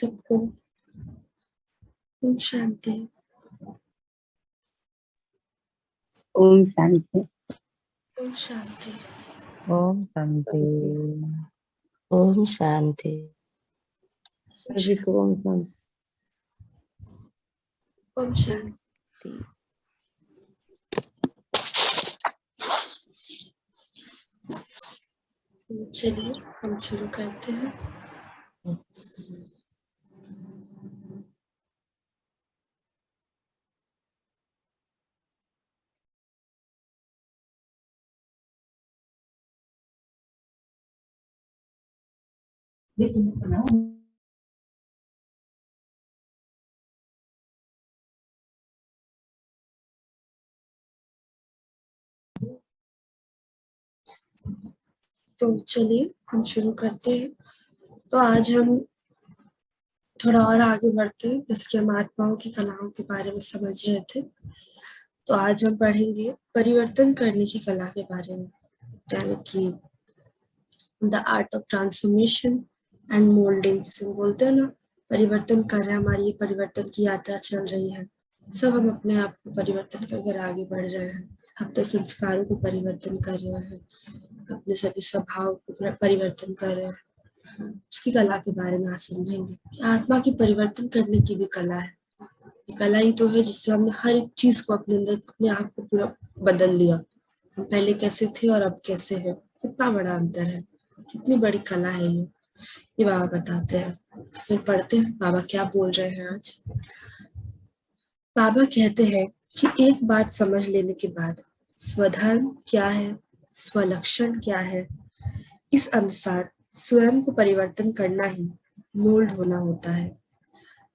सबको ओम शांति। ओम शांति। ओम शांति। ओम शांति। ओम शांति। सभी को ओम शांति। ओम शांति। चलिए हम शुरू करते हैं। तो चलिए हम शुरू करते हैं। तो आज हम थोड़ा और आगे बढ़ते हैं, जैसे हम आत्माओं की कलाओं के बारे में समझ रहे थे। तो आज हम पढ़ेंगे परिवर्तन करने की कला के बारे में, यानी कि the art of transformation and moulding, जिसे बोलते हैं ना, परिवर्तन कर रहे हैं, हमारी ये परिवर्तन की यात्रा चल रही है। सब हम अपने आप को परिवर्तन कर आगे बढ़ रहे हैं, अपने संस्कारों को परिवर्तन कर रहे हैं, अपने सभी स्वभाव को परिवर्तन कर रहे हैं। उसकी कला के बारे में आज समझेंगे कि आत्मा की परिवर्तन करने की भी कला है। ये कला ही तो है जिससे हमने हर एक चीज को अपने अंदर, अपने आप को पूरा बदल लिया। हम पहले कैसे थे और अब कैसे हैं, कितना बड़ा अंतर है, कितनी बड़ी कला है ये बाबा बताते हैं। तो फिर पढ़ते हैं बाबा क्या बोल रहे हैं आज। बाबा कहते हैं कि एक बात समझ लेने के बाद स्वधर्म क्या है, स्वलक्षण क्या है, इस अनुसार स्वयं को परिवर्तन करना ही मोल्ड होना होता है।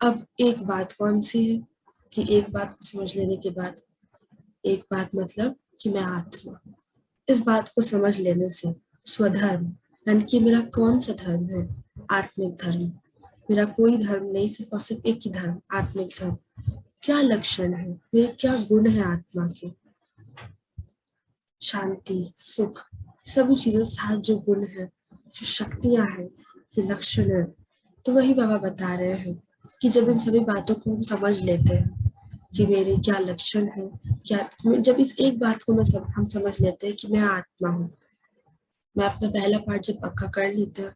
अब एक बात कौन सी है कि एक बात को समझ लेने के बाद, एक बात मतलब कि मैं आत्मा, इस बात को समझ लेने से स्वधर्म, यानी कि मेरा कौन सा धर्म है, आत्मिक धर्म, मेरा कोई धर्म नहीं, सिर्फ और सिर्फ एक ही धर्म, आत्मिक धर्म। क्या लक्षण है, मेरे क्या गुण है आत्मा के, शांति, सुख, सभी चीजों के साथ जो गुण है, जो शक्तियां हैं, जो लक्षण है, तो वही बाबा बता रहे हैं कि जब इन सभी बातों को हम समझ लेते हैं कि मेरे क्या लक्षण है, क्या, जब इस एक बात को हम समझ लेते हैं कि मैं आत्मा हूँ, मैं अपना पहला पार्ट जब पक्का कर लेते हैं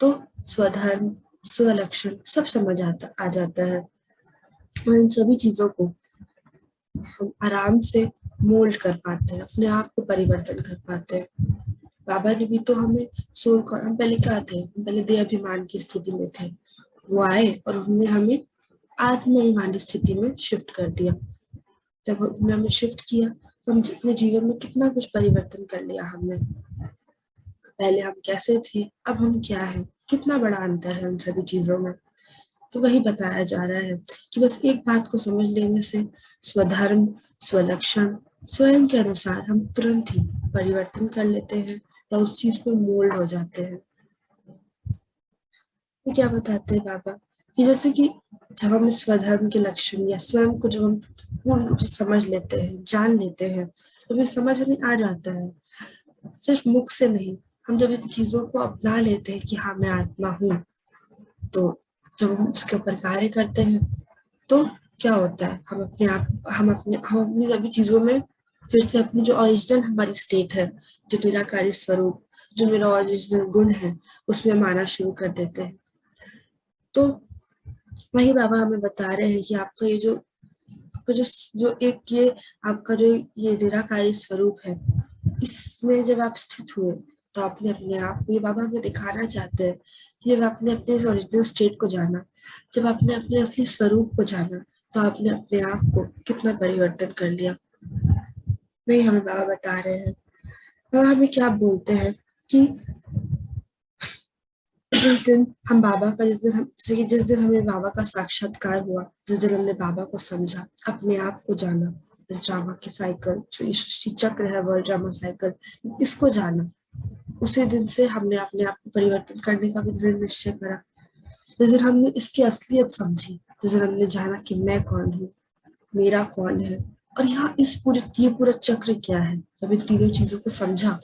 तो स्वधर्म, स्वलक्षण सब समझ आ जाता है। और इन सभी चीजों को हम आराम से मोल्ड कर पाते हैं, अपने आप को परिवर्तन कर पाते हैं। बाबा ने भी तो हमें सोल को, हम पहले क्या थे, हम पहले देह अभिमान की स्थिति में थे, वो आए और उन्होंने हमें आत्माभिमानी स्थिति में शिफ्ट कर दिया। जब उन्होंने हमें शिफ्ट किया तो हम अपने जीवन में कितना कुछ परिवर्तन कर लिया हमने। पहले हम कैसे थे, अब हम क्या हैं, कितना बड़ा अंतर है उन सभी चीजों में। तो वही बताया जा रहा है कि बस एक बात को समझ लेने से स्वधर्म, स्वलक्षण, स्वयं के अनुसार हम तुरंत ही परिवर्तन कर लेते हैं या उस चीज पर मोल्ड हो जाते हैं। तो क्या बताते हैं बाबा कि जैसे कि जब हम स्वधर्म के लक्षण या स्वयं को जब हम पूर्ण रूप से समझ लेते हैं, जान लेते हैं, तो ये समझ हमें आ जाता है, सिर्फ मुख से नहीं। हम जब इन चीजों को अपना लेते हैं कि हाँ मैं आत्मा हूँ, तो जब हम उसके ऊपर कार्य करते हैं तो क्या होता है, हम अपनी सभी चीजों में फिर से अपनी जो ओरिजिनल हमारी स्टेट है, जो निराकारी स्वरूप, जो मेरा ओरिजिनल गुण है, उसमें हम आना शुरू कर देते हैं। तो वही बाबा हमें बता रहे हैं कि आपका ये जो आपका जो ये निराकारी स्वरूप है, इसमें जब आप स्थित हुए तो आपने अपने आप को, ये बाबा हमें दिखाना चाहते हैं, जब आपने अपने इस ओरिजिनल स्टेट को जाना, जब आपने अपने असली स्वरूप को जाना, तो आपने अपने आप को कितना परिवर्तन कर लिया। वही हमें बाबा बता रहे हैं। बाबा हमें क्या बोलते हैं कि जिस दिन हम बाबा का, जिस दिन हमें बाबा का साक्षात्कार हुआ, जिस दिन हमने बाबा को समझा, अपने आप को जाना, इस ड्रामा की साइकिल, जो ये सृष्टि चक्र है, वर्ल्ड ड्रामा साइकिल, इसको जाना, उसी दिन से हमने अपने आप को परिवर्तन करने का भी दृढ़ निश्चय करा। जिस दिन हमने इसकी असलियत समझी, जिस दिन हमने जाना कि मैं कौन हूँ, मेरा कौन है, और यहाँ ये पूरा चक्र क्या है, जब इन तीनों चीजों को समझा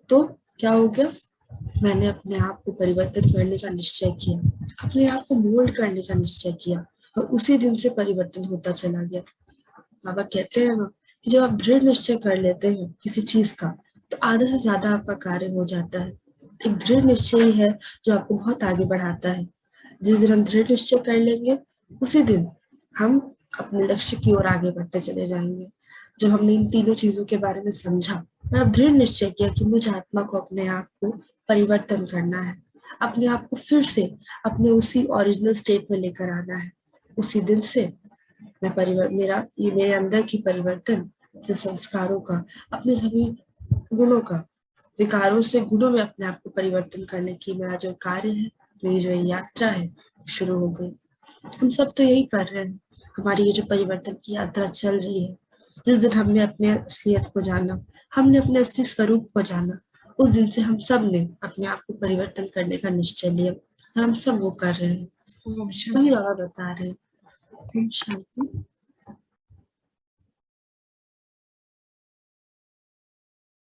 तो क्या हो गया, मैंने अपने आप को परिवर्तन करने का निश्चय किया, अपने आप को मोल्ड करने का निश्चय किया, और उसी दिन से परिवर्तन होता चला गया। बाबा कहते हैं ना कि जब आप दृढ़ निश्चय कर लेते हैं किसी चीज का, तो आधे से ज्यादा आपका कार्य हो जाता है। एक दृढ़ निश्चय ही है जो आपको बहुत आगे बढ़ाता है। जिस दिन हम दृढ़ निश्चय कर लेंगे, उसी दिन हम अपने लक्ष्य की ओर आगे बढ़ते चले जाएंगे। जब हमने इन तीनों चीजों के बारे में समझा और अब दृढ़ निश्चय किया कि मुझे आत्मा को, अपने आप को परिवर्तन करना है, अपने आप को फिर से अपने उसी ओरिजिनल स्टेट में लेकर आना है, उसी दिन से मेरे अंदर की परिवर्तन, अपने संस्कारों का, अपने सभी गुणों का, विकारों से गुणों में अपने आप को परिवर्तन करने की मेरा जो कार्य है, मेरी जो यात्रा है, शुरू हो गई। हम सब तो यही कर रहे हैं। हमारी ये जो परिवर्तन की यात्रा चल रही है, जिस दिन हमने अपने असलियत को जाना, हमने अपने असली स्वरूप को जाना, उस दिन से हम सब ने अपने आप को परिवर्तन करने का निश्चय लिया, और हम सब वो कर रहे हैं। वही बाबा बता रहे हैं। ओम शांति।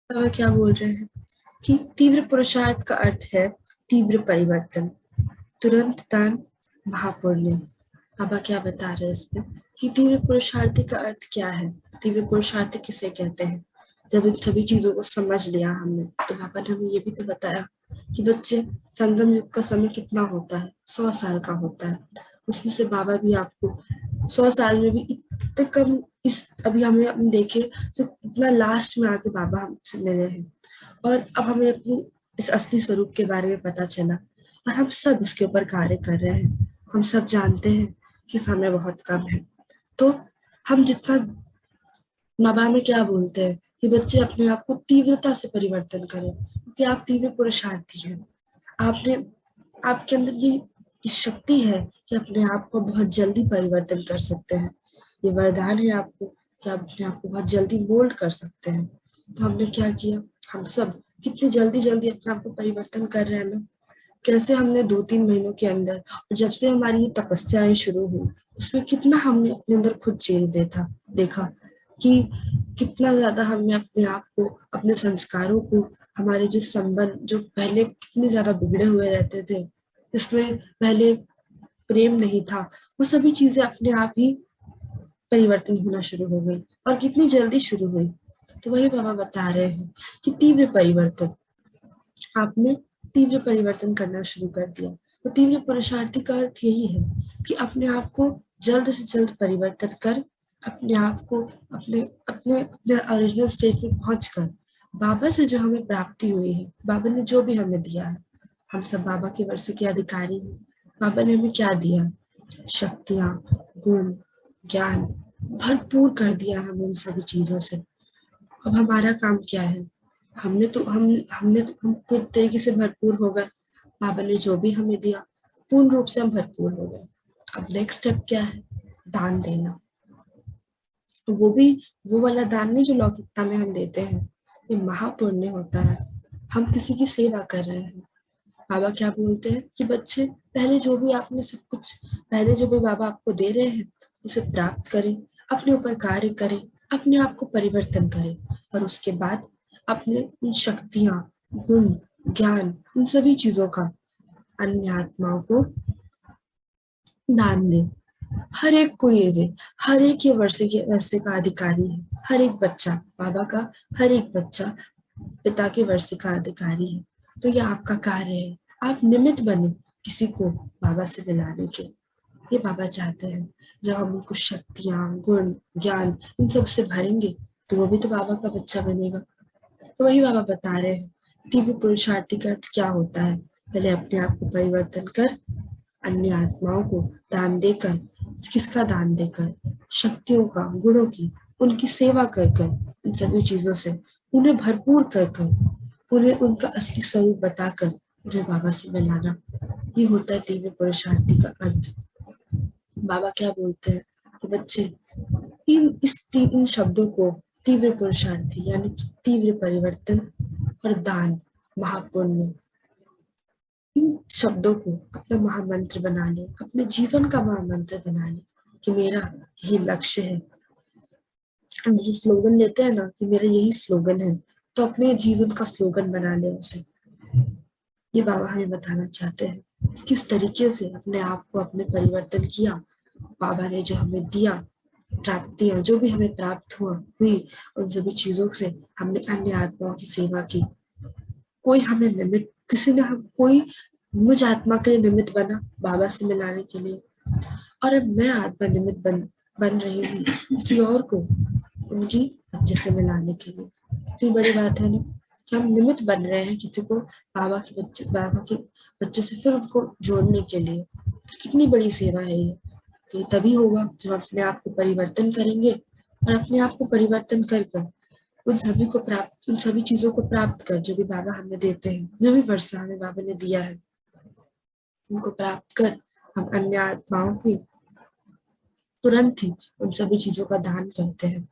बाबा क्या बोल रहे हैं कि तीव्र पुरुषार्थ का अर्थ है तीव्र परिवर्तन, तुरंत दान, महापुण्य। बाबा क्या बता रहे हैं इसमें कि तीव्र पुरुषार्थी का अर्थ क्या है, तीव्र पुरुषार्थी किसे कहते हैं। जब इन सभी चीजों को समझ लिया हमने, तो बाबा ने हमें ये भी तो बताया कि बच्चे, संगम युग का समय कितना होता है, 100 साल का होता है। उसमें से बाबा भी आपको 100 साल में भी इतने कम, इस अभी हमें देखे तो इतना लास्ट में आके बाबा हमसे मिले हैं, और अब हमें अपनी इस असली स्वरूप के बारे में पता चला, और हम सब उसके ऊपर कार्य कर रहे हैं। हम सब जानते हैं कि समय बहुत कम है, तो हम जितना, बाबा में क्या बोलते हैं कि बच्चे अपने आप को तीव्रता से परिवर्तन करें, क्योंकि आप तीव्र पुरुषार्थी हैं। आपने, आपके अंदर ये शक्ति है कि अपने आप को बहुत जल्दी परिवर्तन कर सकते हैं। ये वरदान है आपको कि आप अपने आप को बहुत जल्दी मोल्ड कर सकते हैं। तो हमने क्या किया, हम सब कितनी जल्दी जल्दी अपने आप को परिवर्तन कर रहे हैं ना। कैसे हमने 2-3 महीनों के अंदर, और जब से हमारी ये तपस्याएं शुरू हुई, उसमें कितना हमने अपने अंदर खुद चेंज देखा कि कितना ज्यादा हमने अपने आप को, अपने संस्कारों को, हमारे जो संबंध जो पहले कितने ज्यादा बिगड़े हुए रहते थे, इसमें पहले प्रेम नहीं था, वो सभी चीजें अपने आप ही परिवर्तन होना शुरू हो गई, और कितनी जल्दी शुरू हुई। तो वही बाबा बता रहे हैं कि तीव्र परिवर्तन, आपने तीव्र परिवर्तन करना शुरू कर दिया। तो तीव्र पुरुषार्थी का अर्थ यही है कि अपने आप को जल्द से जल्द परिवर्तन कर, अपने आप को अपने अपने अपने ओरिजिनल स्टेट में पहुंचकर, बाबा से जो हमें प्राप्ति हुई है, बाबा ने जो भी हमें दिया है, हम सब बाबा के वर्ष के अधिकारी हैं। बाबा ने हमें क्या दिया, शक्तियाँ, गुण, ज्ञान भरपूर कर दिया हमें इन सभी चीजों से। अब हमारा काम क्या है, हम पूरी तरीके से भरपूर हो गए। बाबा ने जो भी हमें दिया, पूर्ण रूप से हम भरपूर हो गए। अब नेक्स्ट स्टेप क्या है, दान देना। तो वो भी वो वाला दान नहीं जो लौकिकता में हम देते हैं, ये महापुण्य होता है। हम किसी की सेवा कर रहे हैं। बाबा क्या बोलते हैं कि बच्चे, पहले जो भी आपने सब कुछ, पहले जो भी बाबा आपको दे रहे हैं, उसे प्राप्त करें, अपने ऊपर कार्य करें, अपने आप को परिवर्तन करें, और उसके बाद अपने उन शक्तियाँ, गुण, ज्ञान, इन सभी चीजों का अन्य आत्माओं को दान दें। हर एक को ये दे, हर एक ये वर्षे का अधिकारी है। हर एक बच्चा, बाबा का हर एक बच्चा पिता के वर्षे का अधिकारी है। तो ये आपका कार्य है, आप निमित्त बने किसी को बाबा से मिलाने के। ये बाबा चाहते हैं जब हम उनको शक्तियाँ, गुण, ज्ञान इन सब से भरेंगे, तो वो भी तो बाबा का बच्चा बनेगा। तो वही बाबा बता रहे हैं, तीव्र पुरुषार्थी का अर्थ क्या होता है, पहले अपने आप को परिवर्तन कर, अन्य आत्माओं को दान देकर, किसका दान देकर, शक्तियों का, गुणों की, उनकी सेवा कर कर, इन सभी चीजों से उन्हें भरपूर कर कर, उन्हें उनका असली स्वरूप बताकर उन्हें बाबा से मिलाना। ये होता है तीव्र पुरुषार्थी का अर्थ। बाबा क्या बोलते हैं कि बच्चे, इन शब्दों को, तीव्र पुरुषार्थी यानी कि तीव्र परिवर्तन और दान, महापुण्य, इन शब्दों को अपना महामंत्र बना ले, अपने जीवन का महामंत्र बना ले कि मेरा यही लक्ष्य है। हम जैसे स्लोगन लेते हैं ना कि मेरा यही स्लोगन है, तो अपने जीवन का स्लोगन बना ले उसे। ये बाबा हमें बताना चाहते हैं कि किस तरीके से अपने आप को अपने परिवर्तन किया। बाबा ने जो हमें दिया, प्राप्तियां जो भी हमें प्राप्त हुई, उन सभी चीजों से हमने अन्य आत्माओं की सेवा की। कोई हमें निमित्त, किसी ने हम कोई मुझ आत्मा के लिए निमित्त बना बाबा से मिलाने के लिए, और अब मैं आत्मा निमित्त बन रही हूँ किसी और को उनकी बच्चे से मिलाने के लिए। इतनी बड़ी बात है ना कि हम निमित्त बन रहे हैं किसी को बाबा के बच्चे से फिर उनको जोड़ने के लिए। कितनी बड़ी सेवा है ये। तो ये तभी होगा जब अपने आप को परिवर्तन करेंगे, और अपने आप को परिवर्तन कर कर उन सभी चीजों को प्राप्त कर जो भी बाबा हमें देते हैं, जो भी वर्षा हमें बाबा ने दिया है, उनको प्राप्त कर हम अन्य आत्माओं की तुरंत ही उन सभी चीजों का दान करते हैं,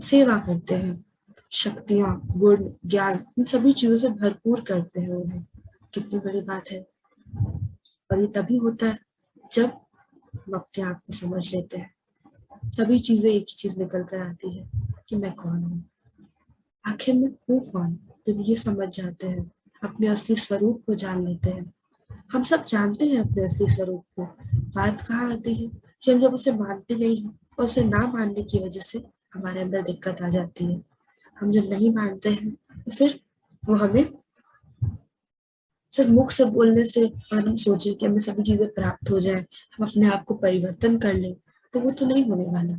सेवा करते हैं, शक्तियां, गुण, ज्ञान, इन सभी चीजों से भरपूर करते हैं उन्हें। कितनी बड़ी बात है। और ये तभी होता है जब हम अपने आप को समझ लेते हैं। सभी चीजें एक ही चीज निकल कर आती है कि मैं कौन हूँ, आखिर में हूँ कौन। जब ये समझ जाते हैं, अपने असली स्वरूप को जान लेते हैं। हम सब जानते हैं अपने असली स्वरूप को। बात कहाँ आती है कि हम जब उसे मानते नहीं हैं, और उसे ना मानने की वजह से हमारे अंदर दिक्कत आ जाती है। हम जब नहीं मानते हैं तो फिर वो हमें सिर्फ मुख से बोलने से, और हम सोचे कि हमें सभी चीजें प्राप्त हो जाए, हम अपने आप को परिवर्तन कर लें, तो वो तो नहीं होने वाला।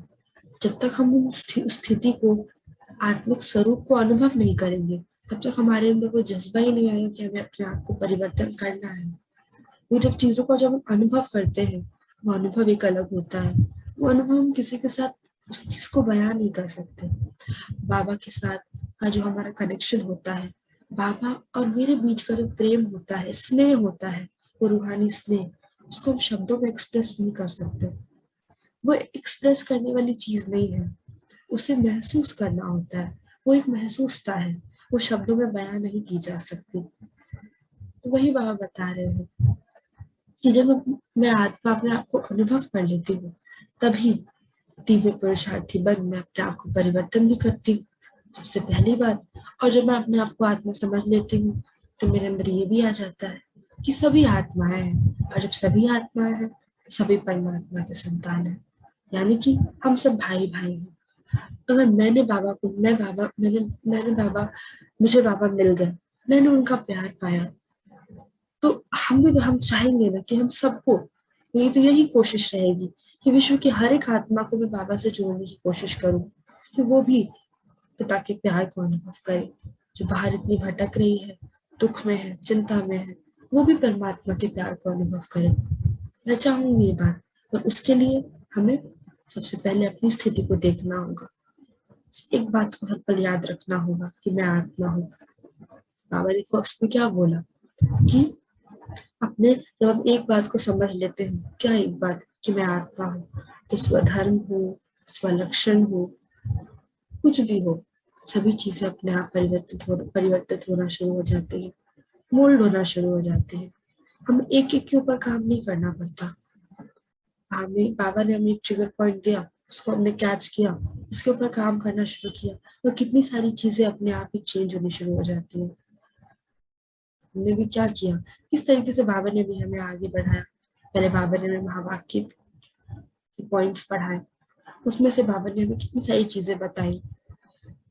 जब तक हम उस स्थिति को, आत्मिक स्वरूप को अनुभव नहीं करेंगे, तब तक हमारे अंदर कोई जज्बा ही नहीं आएगा कि हमें अपने आप को परिवर्तन करना है। वो जब चीजों को जब हम अनुभव करते हैं, वो अनुभव एक अलग होता है। वो अनुभव हम किसी के साथ उस चीज को बयान नहीं कर सकते। बाबा के साथ का जो हमारा कनेक्शन होता है, बाबा और मेरे बीच का जो प्रेम होता है, स्नेह होता है, वो रूहानी स्नेह, उसको हम शब्दों में एक्सप्रेस नहीं कर सकते। वो एक्सप्रेस करने वाली चीज नहीं है, उसे महसूस करना होता है। वो एक महसूसता है, वो शब्दों में बयान नहीं की जा सकती। तो वही बाबा बता रहे हैं कि जब मैं आत्मा अपने आप को अनुभव कर लेती हूँ, तभी दिव्य पुरुषार्थी बन मैं अपने आप को परिवर्तन भी करती हूँ, सबसे पहली बात। और जब मैं अपने आप को आत्मा समझ लेती हूँ, तो मेरे अंदर ये भी आ जाता है कि सभी आत्माएं हैं, और जब सभी आत्माएं हैं, सभी परमात्मा के संतान हैं। यानी कि हम सब भाई भाई हैं। अगर मैंने बाबा को, मैंने बाबा, मुझे बाबा मिल गए, मैंने उनका प्यार पाया, तो हम भी, तो हम चाहेंगे ना कि हम सबको, मेरी तो यही कोशिश रहेगी कि विश्व की हर एक आत्मा को मैं बाबा से जोड़ने की कोशिश करूं, कि वो भी पिता के प्यार को अनुभव करे। जो बाहर इतनी भटक रही है, दुख में है, चिंता में है, वो भी परमात्मा के प्यार को अनुभव करे। मैं चाहूंगी ये बात, पर उसके लिए हमें सबसे पहले अपनी स्थिति को देखना होगा। एक बात को हर पल याद रखना होगा कि मैं आत्मा हूँ। बाबा ने फर्स्ट में क्या बोला कि अपने, जब हम एक बात को समझ लेते हैं, क्या एक बात कि मैं आत्मा हूँ, तो स्वधर्म हो, स्वलक्षण हो, कुछ भी हो, सभी चीजें अपने आप परिवर्तित होना शुरू हो जाती है, मोल्ड होना शुरू हो जाती है। हम एक एक के ऊपर काम नहीं करना पड़ता। हमें बाबा ने हमें एक ट्रिगर पॉइंट दिया, उसको हमने कैच किया, उसके ऊपर काम करना शुरू किया, तो कितनी सारी चीजें अपने आप ही चेंज होनी शुरू हो जाती है। हमने भी क्या किया, किस तरीके से बाबा ने भी हमें आगे बढ़ाया। पहले बाबा ने हमें महावाक्य के पॉइंट्स पढ़ाए, उसमें से बाबा ने हमें कितनी सारी चीजें बताई।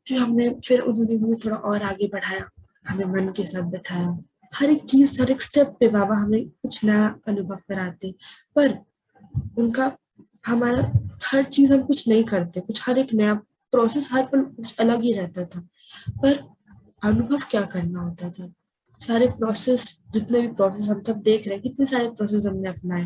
फिर उन्होंने हमें थोड़ा और आगे बढ़ाया, हमें मन के साथ बैठाया। हर एक चीज, हर एक स्टेप पे बाबा हमें कुछ नया अनुभव कराते, पर उनका, हमारा हर चीज हम कुछ नहीं करते, कुछ हर एक नया प्रोसेस हर पल कुछ अलग ही रहता था, पर अनुभव क्या करना होता था। सारे प्रोसेस, जितने भी प्रोसेस हम सब देख रहे हैं, कितने सारे प्रोसेस हमने अपनाए।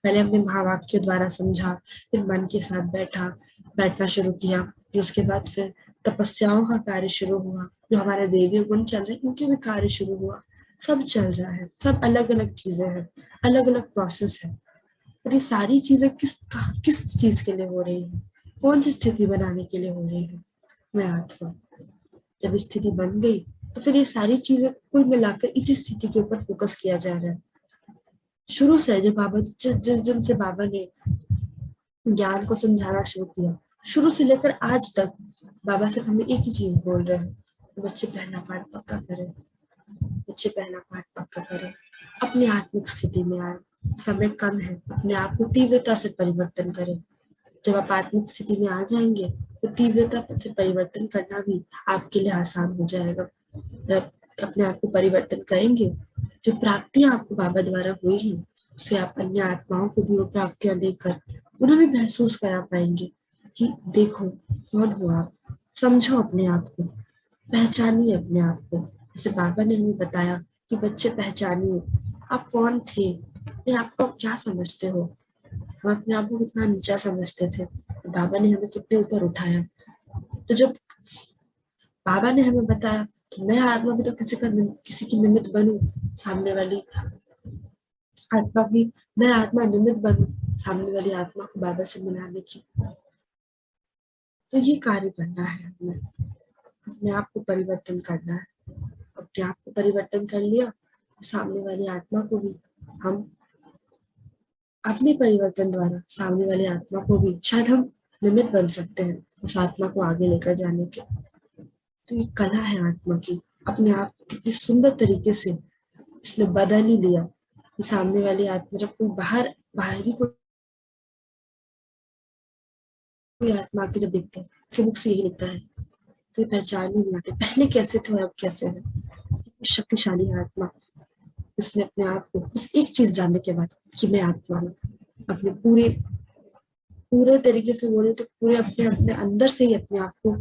पहले हमने महावाक्य द्वारा समझा, फिर मन के साथ बैठना शुरू किया, फिर उसके बाद फिर तपस्याओं का कार्य शुरू हुआ, जो हमारे देवी गुण चल रहे उनके भी कार्य शुरू हुआ। सब चल रहा है, सब अलग अलग चीजें हैं, अलग अलग प्रोसेस है। और ये सारी चीजें किस चीज के लिए हो रही है, कौन सी स्थिति बनाने के लिए हो रही है। मैं आत्मा जब स्थिति बन गई, तो फिर ये सारी चीजें कुल मिलाकर इसी स्थिति के ऊपर फोकस किया जा रहा है। शुरू से जब बाबा, जिस दिन से बाबा ने ज्ञान को समझाना शुरू किया, शुरू से लेकर आज तक बाबा सिर्फ हमें एक ही चीज बोल रहे हैं, तो बच्चे पहला पाठ पक्का करें, बच्चे पहला पाठ पक्का करें, अपनी आत्मिक स्थिति में आए, समय कम है, अपने आप को तीव्रता से परिवर्तन करें। जब आप आत्मिक स्थिति में आ जाएंगे तो तीव्रता से परिवर्तन करना भी आपके लिए आसान हो जाएगा। जब अपने आप को परिवर्तन करेंगे, जो प्राप्तियां आपको बाबा द्वारा हुई हैं उसे आप अन्य आत्माओं को भी वो प्राप्तियां देकर उन्हें भी महसूस करा पाएंगे कि देखो कौन हो आप, समझो अपने आप को, पहचानिए अपने आप को। जैसे बाबा ने हमें बताया कि बच्चे पहचानिए आप कौन थे, अपने आप को क्या समझते हो। हम अपने आप को कितना नीचा समझते थे, बाबा ने हमें कितने ऊपर उठाया। तो जब बाबा ने हमें बताया कि मैं आत्मा भी तो किसी की निमित्त बनूं, सामने वाली आत्मा की, मैं आत्मा निमित्त बनूं सामने वाली आत्मा को बाबा से मिलाने की, तो ये कार्य करना है हमें, अपने आप को परिवर्तन करना है। अपने आप को परिवर्तन कर लिया तो सामने वाली आत्मा को भी हम अपने परिवर्तन द्वारा सामने वाली आत्मा को भी शायद हम निमित्त बन सकते हैं उस आत्मा को आगे लेकर जाने के। तो ये कला है आत्मा की, अपने आप को कितनी सुंदर तरीके से इसने बदल ही लिया कि सामने वाली आत्मा जब कोई बाहरी कोई आत्मा की जब देखते हैं उसके मुख से यही निकलता है तो ये पहचान ही नहीं आते पहले कैसे थे और अब कैसे है। कितनी शक्तिशाली है आत्मा, उसने अपने आप को बस एक चीज जानने के बाद कि मैं आत्मा हूँ, अपने पूरे पूरे तरीके से बोले तो पूरे अपने अपने अंदर से ही अपने आप को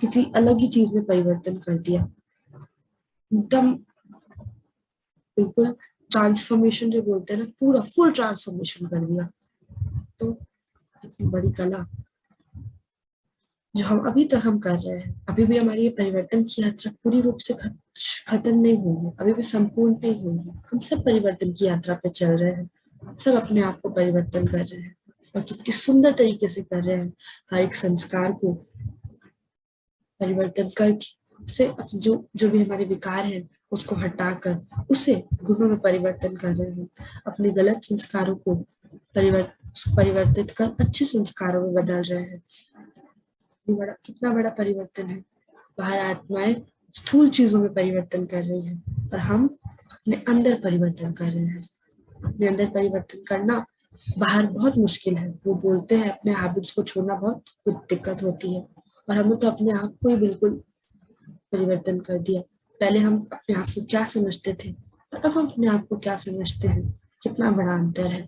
किसी अलग ही चीज में परिवर्तन कर दिया, एकदम बिल्कुल ट्रांसफॉर्मेशन जो बोलते हैं ना, पूरा फुल ट्रांसफॉर्मेशन कर दिया। तो इतनी बड़ी कला जो हम अभी तक हम कर रहे हैं, अभी भी हमारी ये परिवर्तन की यात्रा पूरी रूप से खत्म नहीं हुई है, अभी भी संपूर्ण नहीं हुई है। हम सब परिवर्तन की यात्रा पे चल रहे हैं, सब अपने आप को परिवर्तन कर रहे हैं और कितनी सुंदर तरीके से कर रहे हैं। हर एक संस्कार को परिवर्तन करके उसे जो जो भी हमारे विकार हैं उसको हटाकर उसे गुणों में परिवर्तन कर रहे हैं। अपने गलत संस्कारों को परिवर्तित कर अच्छे संस्कारों में बदल रहे हैं। कितना बड़ा परिवर्तन है। बाहर आत्माएं स्थूल चीजों में परिवर्तन कर रही हैं और हम अपने अंदर परिवर्तन कर रहे हैं। अपने अंदर परिवर्तन करना बाहर बहुत मुश्किल है, वो बोलते हैं अपने हैबिट्स को छोड़ना बहुत कुछ दिक्कत होती है और हमने तो अपने आप को ही बिल्कुल परिवर्तन कर दिया। पहले हम अपने आप को क्या समझते थे और अब हम अपने आप को क्या समझते हैं, कितना बड़ा अंतर है।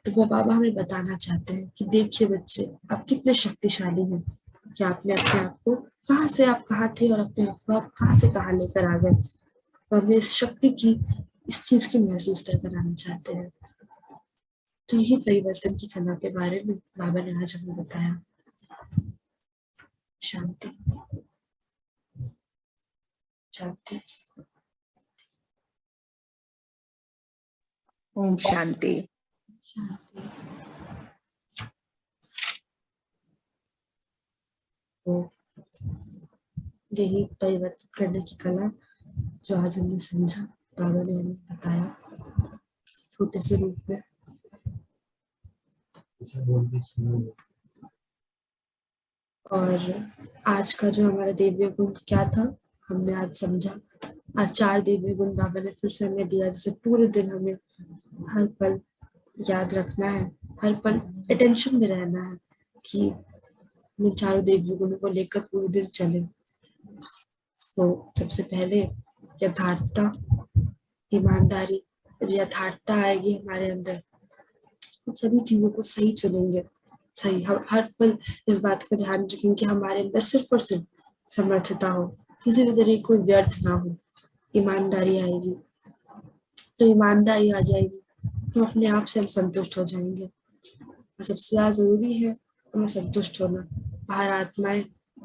तो वो बाबा हमें बताना चाहते हैं कि देखिए बच्चे आप कितने शक्तिशाली हैं कि आपने अपने आप को कहाँ से आप कहाँ थे और अपने आप को आप कहाँ से कहाँ लेकर आ गए। और हमें इस शक्ति की इस चीज की महसूस कराना चाहते हैं। तो यही परिवर्तन की कला के बारे में बाबा ने आज हमें बताया। शांति शांति। ओम शांति। शांति। तो यही परिवर्तन करने की कला जो आज हमने समझा, बाबा ने हमें बताया छोटे से रूप में। और आज का जो हमारा देवीय गुण क्या था हमने आज समझा। आज 4 देवीय गुण बाबा ने फिर से हमें दिया, जैसे पूरे दिन हमें हर पल याद रखना है, हर पल अटेंशन में रहना है कि हम 4 देवीय गुणों को लेकर पूरे दिन चले। तो सबसे पहले यथार्थता, ईमानदारी। यथार्थता आएगी हमारे अंदर, हम सभी चीजों को सही चुनेंगे। सही, हम हर पल इस बात का ध्यान रखेंगे कि हमारे अंदर सिर्फ और सिर्फ समर्थता हो, किसी भी तरह कोई व्यर्थ ना हो। ईमानदारी आएगी, तो ईमानदारी आ जाएगी तो अपने आप से हम संतुष्ट हो जाएंगे। और सबसे ज्यादा जरूरी है हमें संतुष्ट होना। बाहर आत्माएं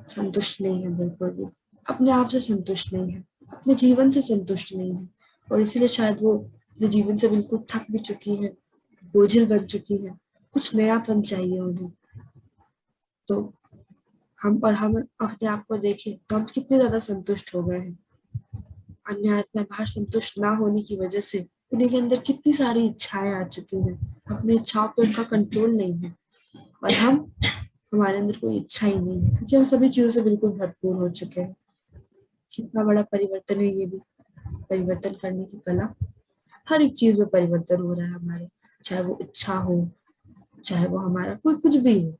संतुष्ट नहीं है, बिल्कुल भी अपने आप से संतुष्ट नहीं है, अपने जीवन से संतुष्ट नहीं है और इसीलिए शायद वो अपने जीवन से बिल्कुल थक भी चुकी है, बोझिल बन चुकी है, कुछ नयापन चाहिए उन्हें। तो हम अपने आप को देखें तो हम कितने ज्यादा संतुष्ट हो गए हैं। अन्य आत्माएं बाहर संतुष्ट ना होने की वजह से उनके अंदर कितनी सारी इच्छाएं आ चुकी हैं, अपनी इच्छाओं पर उनका कंट्रोल नहीं है और हमारे अंदर कोई इच्छा ही नहीं है क्योंकि हम सभी चीजों से बिल्कुल भरपूर हो चुके हैं। कितना बड़ा परिवर्तन है ये भी। परिवर्तन करने की कला। हर एक चीज में परिवर्तन हो रहा है हमारे, चाहे वो इच्छा हो, चाहे वो हमारा कोई कुछ भी हो।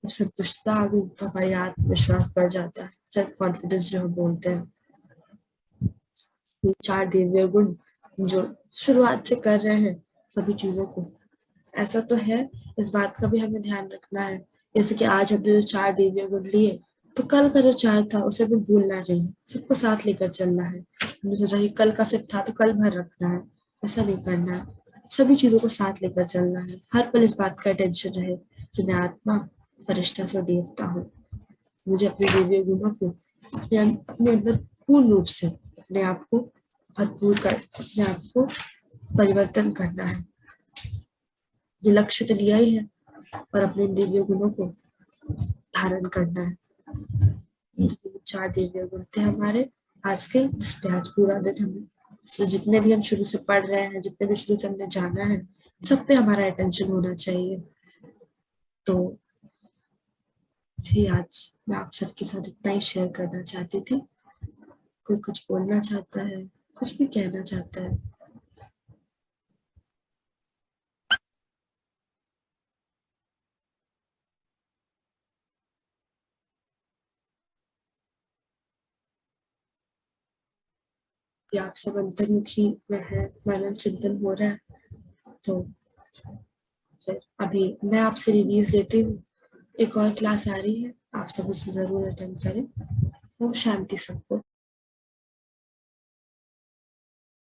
जब संतुष्टता आ गई तो हमारी आत्मविश्वास बढ़ जाता है, सेल्फ कॉन्फिडेंस जो हम बोलते हैं। ये 4 दिव्य गुण जो शुरुआत से कर रहे हैं सभी चीजों को, ऐसा तो है, इस बात का भी हमें ध्यान रखना है। जैसे कि आज हमने जो 4 दिव्य गुण लिए, तो कल का जो 4 था उसे भी भूलना नहीं, सबको साथ लेकर चलना है। हमने सोचा कि कल का सिर्फ था तो कल भर रखना है, ऐसा नहीं करना है। सभी चीजों को साथ लेकर चलना है। हर पल इस बात का टेंशन रहे कि मैं आत्मा, फरिश्ता से देवता हूँ। मुझे अपने दिव्य गुणों को अपने अंदर पूर्ण रूप से अपने आप को भरपूर कर, अपने आप को परिवर्तन करना है। ये लक्ष्य तो लिया ही है, और अपने दिव्य गुणों को धारण करना है। तो 4 दिव्य गुण थे हमारे आज के, जिसपे आज पूरा दिन हमें, तो जितने भी हम शुरू से पढ़ रहे हैं, जितने भी शुरू से हमने जाना है, सब पे हमारा अटेंशन होना चाहिए। तो भी आज मैं आप सबके साथ इतना ही शेयर करना चाहती थी। कोई कुछ बोलना चाहता है, कुछ भी कहना चाहता है? या आप सब अंतर्मुखी में है, मनन चिंतन हो रहा है, तो फिर अभी मैं आपसे रिलीज लेती हूँ। एक और क्लास आ रही है, आप सब उसे जरूर अटेंड करें। ओम शांति सबको।